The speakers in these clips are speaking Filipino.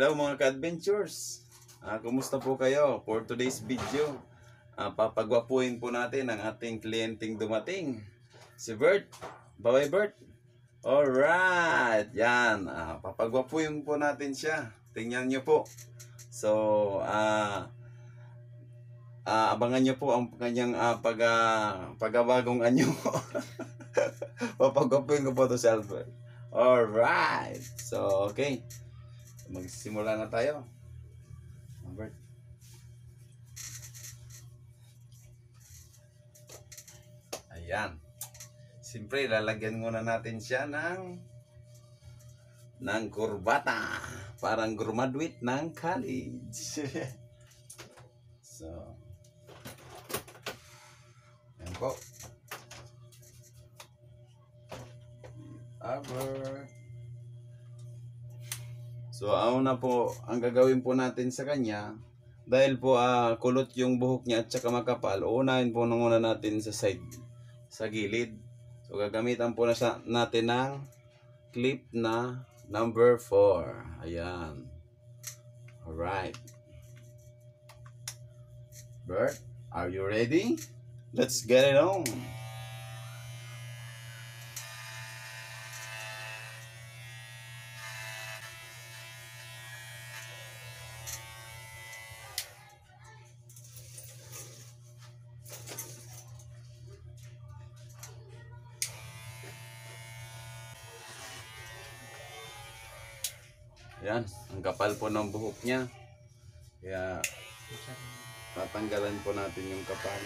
Hello mga ka-adventures! Kumusta po kayo? For today's video, papagwapuin po natin ang ating kliyenteng dumating. Si Bert. Bye-bye Bert! Alright! Yan. Papagwapuin po natin siya. Tingnan nyo po. So, abangan nyo po ang kanyang pagabagong anyo. Papagwapuin ko po to si Albert. Alright! So, okay. Magsimula na tayo. Albert. Ayan. Siyempre, lalagyan muna natin siya ng kurbata. Parang graduate ng college. So, ayan po. Albert. So, na po, ang gagawin po natin sa kanya, dahil po kulot yung buhok niya at saka makapal, unahin po nanguna natin sa side, sa gilid. So, gagamitan po natin ng clip na number 4. Ayan. Alright. Bert, are you ready? Let's get it on. Ayan, ang kapal po ng buhok niya. Kaya tatanggalan po natin yung kapal.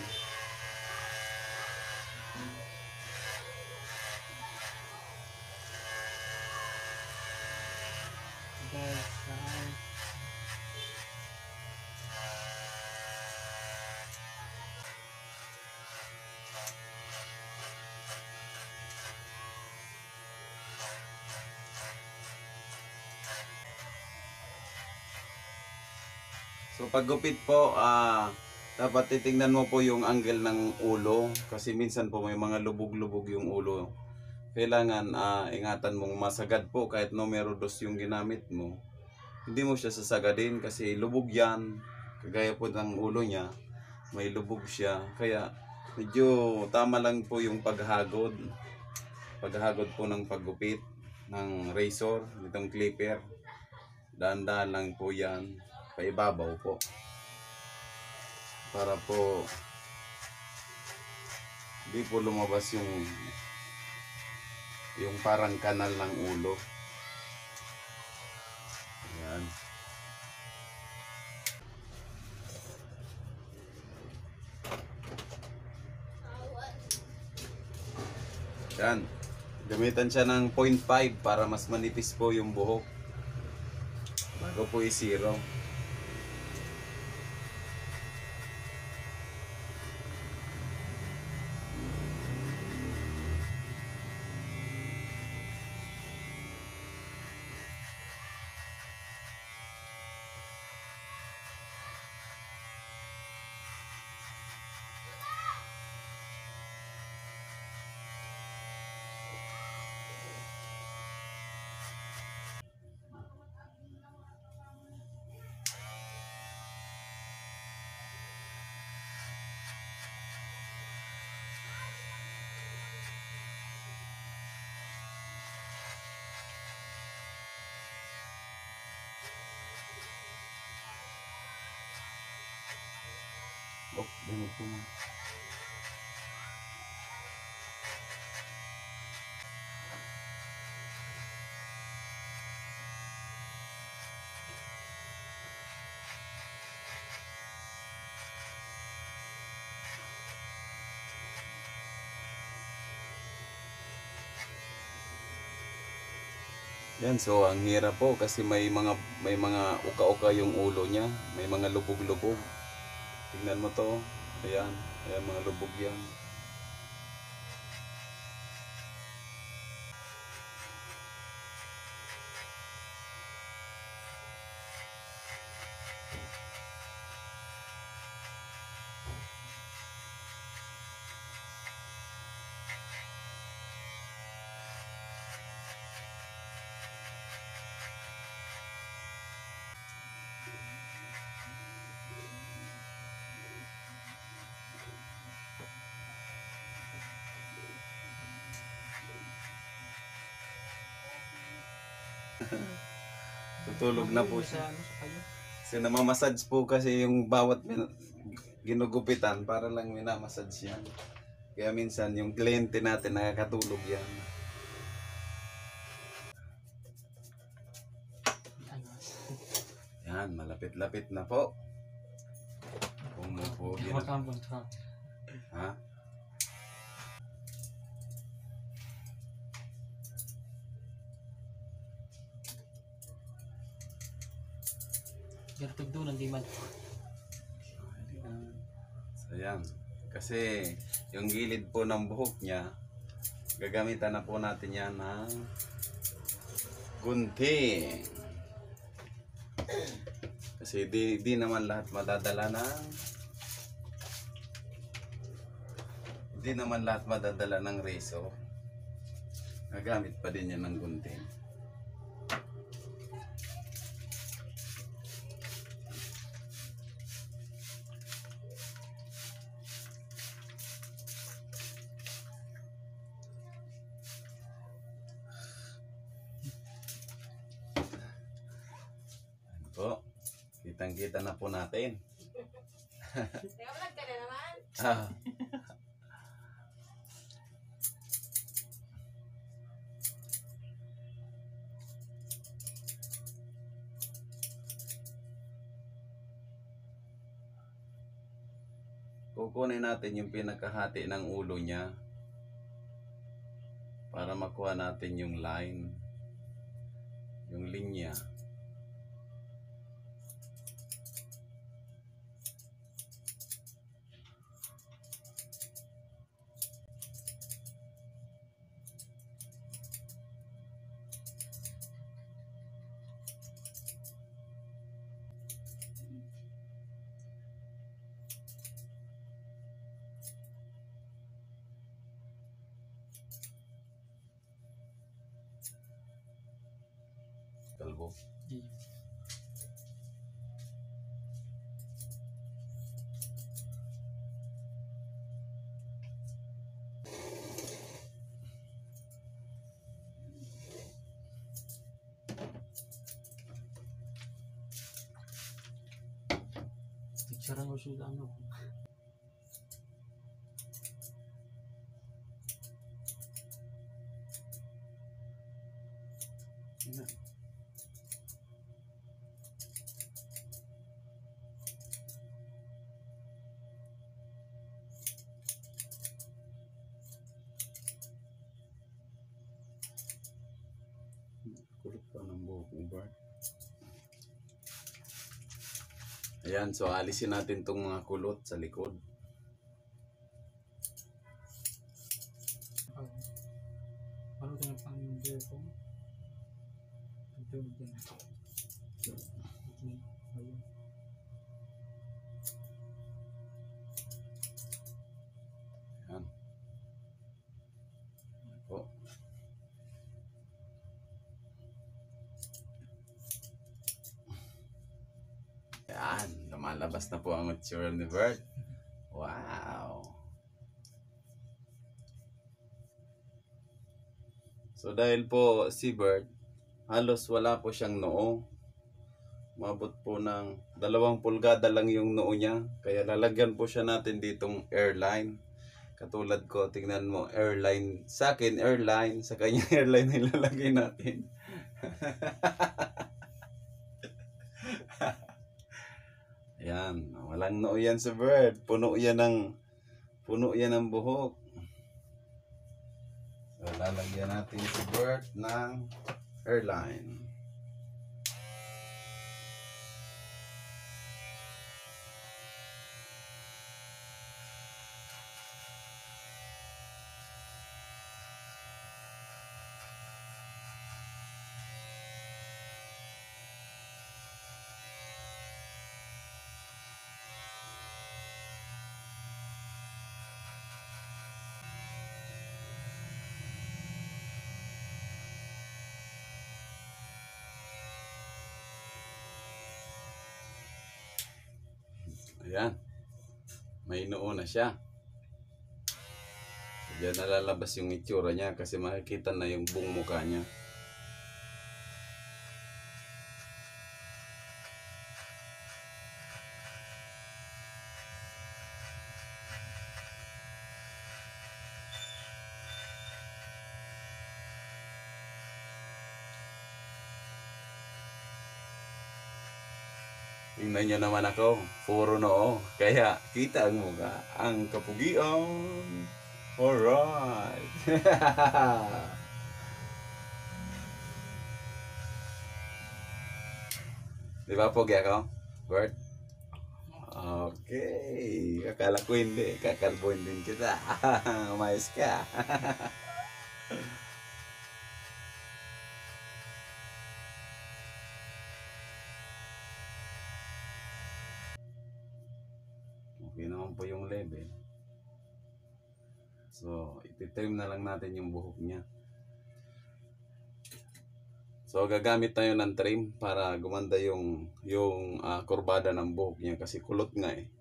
So paggupit po, dapat titingnan mo po yung angle ng ulo kasi minsan po may mga lubog-lubog yung ulo. Kailangan ingatan mong masagad po kahit numero 2 yung ginamit mo. Hindi mo siya sasagadin kasi lubog yan. Kagaya po ng ulo niya, may lubog siya. Kaya medyo tama lang po yung paghagod. Paghagod po ng paggupit ng razor, itong clipper. Dahan-dahan lang po yan. Paibabaw po para po hindi po lumabas yung parang kanal ng ulo. Ayan. Yan, gamitan siya ng 0.5 para mas manipis po yung buhok bago po i-zero. Oh, dinig po mo. Yan, so ang hirap po kasi may mga uka-uka yung ulo niya, may mga lubog-lubog. Tingnan mo to. Ayan, ayan mga lubog yan. Tutulog na po siya. Sa ano, sa kayo. Kasi namamassage po kasi yung bawat ginugupitan para lang minamassage yan. Kaya minsan yung kliyente natin nakakatulog yan. Yan, malapit-lapit na po. Pumupugi na. Ha? Gartog doon, hindi man. So yan. Kasi yung gilid po ng buhok niya, gagamitan na po natin yan ng gunting. Kasi di naman lahat madadala ng reso. Gagamit pa din yan ng gunting. Po, kitang-kita na po natin. Vlog ka na naman. Ah. Kukunin natin yung pinakahati ng ulo niya para makuha natin yung line, yung linya. Kalbo. Picturean ko siya ano. Yan. Kulot pa ng buhok mo, Bart. Ayan, so alisin natin tong mga kulot sa likod. Ano ka na pang beer ko? Ito, ito. Ayun. Ayan. Po. Ayan, lumalabas na po ang mature ni Bert. Wow! So dahil po si Bert, halos wala po siyang noo. Mabot po ng 2 pulgada lang yung noo niya. Kaya lalagyan po siya natin ditong airline. Katulad ko, tingnan mo, airline. Sa akin, airline. Sa kanya, airline nilalagay natin. Ayan, walang noo yan sa Bert. Puno yan ng buhok. So, lalagyan natin si Bert ng airline. Ayan. May noo na siya. So, diyan nalalabas yung itsura niya kasi makikita na yung buong mukha niya. Tingnan nyo naman ako, puro noo. Kaya kita ang mukha, ang kapugian. Alright. Di ba pogi ako, Bert? Okay. Akala ko hindi. Kakarboin din kita. Umayos ka. Okay naman po yung level. So, ititrim na lang natin yung buhok niya. So, gagamit tayo ng trim para gumanda yung kurbada ng buhok niya kasi kulot nga eh.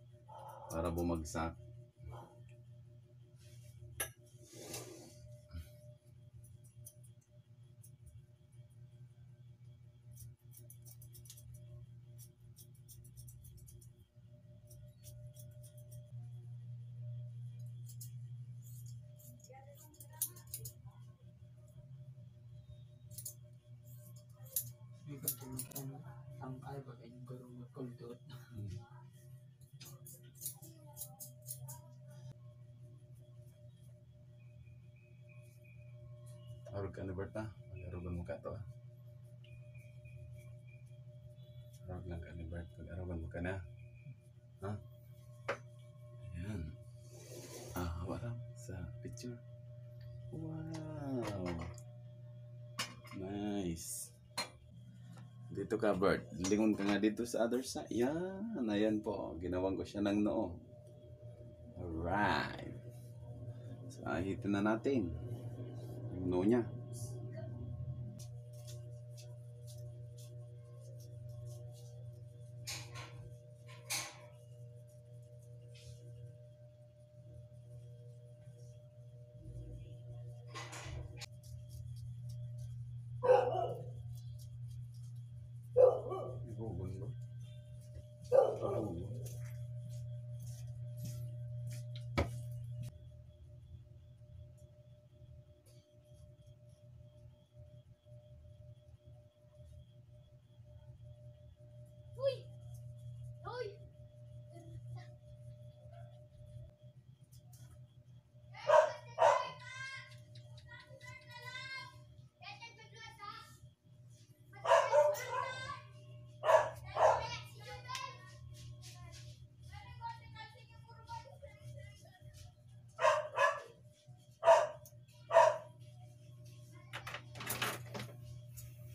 Para bumagsak. May pagtulog ano, ang ay ba kayo garo magkuldot. Arog ka na, Bert, ha? Pag-arogan mo ka to, ha? Arog lang ka ni Bert. Pag-arogan mo ka na. Ha? Ayan. Wala. Sa picture. Wow. Nice. Dito ka, Bert. Lingon ka nga dito sa other side. Yan. Ayan po. Ginawang ko siya ng noo. Alright. So, ahitin na natin. Yung noo niya. Ibugon ba? Uy! Uy!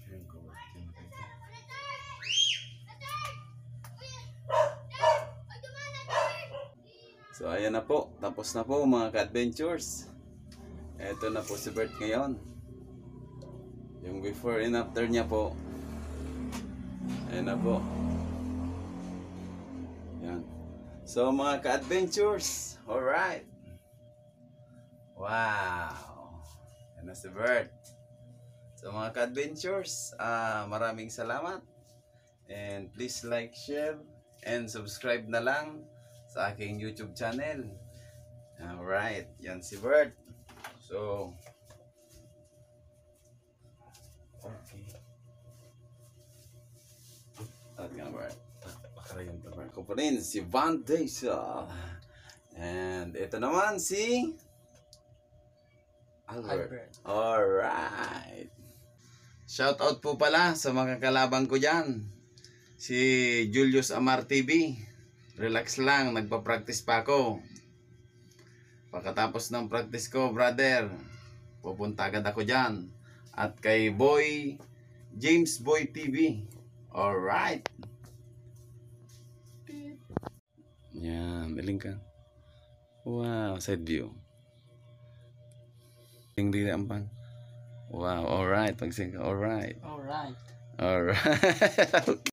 Ayan ko, Bert. So ayan na po, tapos na po mga ka-adventures. Eto na po si Bert ngayon. Yung before and after niya po. Ayan na po. Yan. So mga ka-adventures, alright. Wow. Ayan na si Bert. So mga ka-adventures, maraming salamat. And please like, share, and subscribe na lang sa aking YouTube channel. Alright, yan si Bert. So, okay. At nga Bert, pakarayan pa Bert ko pa rin, si Van Diesel. And ito naman si Albert. Alright. Shout out po pala sa mga kalabang ko dyan. Si Julius Amar TV. Relax lang, nagpa-practice pa ako. Pagkatapos ng practice ko, brother, pupunta agad ako dyan. At kay James Boy TV. Alright. Yan, iling ka. Wow, side view. Hindi ang pang. Wow, alright. Pagsing ka, alright. Alright. Alright.